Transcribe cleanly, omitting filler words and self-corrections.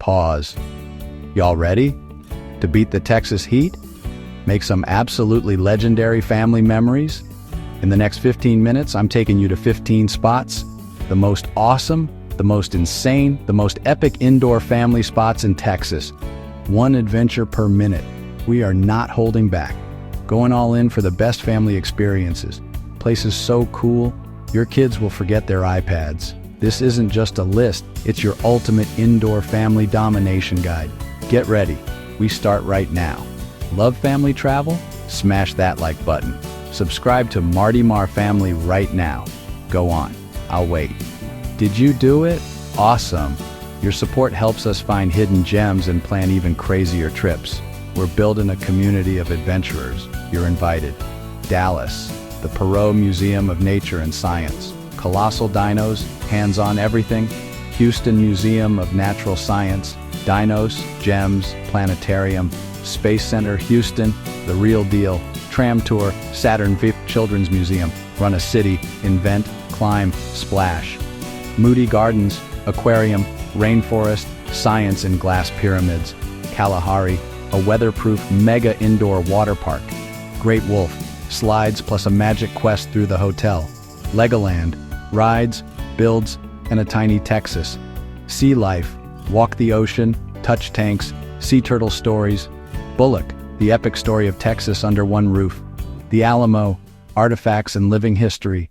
pause. Y'all ready to beat the Texas heat? Make some absolutely legendary family memories? In the next 15 minutes, I'm taking you to 15 spots, the most awesome, the most insane, the most epic indoor family spots in Texas. One adventure per minute. We are not holding back. Going all in for the best family experiences. Places so cool, your kids will forget their iPads. This isn't just a list, it's your ultimate indoor family domination guide. Get ready. We start right now. Love family travel? Smash that like button. Subscribe to Marty Mar Family right now. Go on. I'll wait. Did you do it? Awesome. Your support helps us find hidden gems and plan even crazier trips. We're building a community of adventurers. You're invited. Dallas, the Perot Museum of Nature and Science. Colossal dinos, hands-on everything. Houston Museum of Natural Science. Dinos, gems, planetarium. Space Center, Houston, the real deal. Tram tour, Saturn V Children's Museum. Run a city, invent, climb, splash. Moody Gardens, aquarium, rainforest, science and glass pyramids. Kalahari, a weatherproof mega indoor water park. Great Wolf, slides plus a magic quest through the hotel. Legoland, rides, builds, and a tiny Texas. Sea life, walk the ocean, touch tanks, sea turtle stories. Bullock, the epic story of Texas under one roof. The Alamo, artifacts and living history.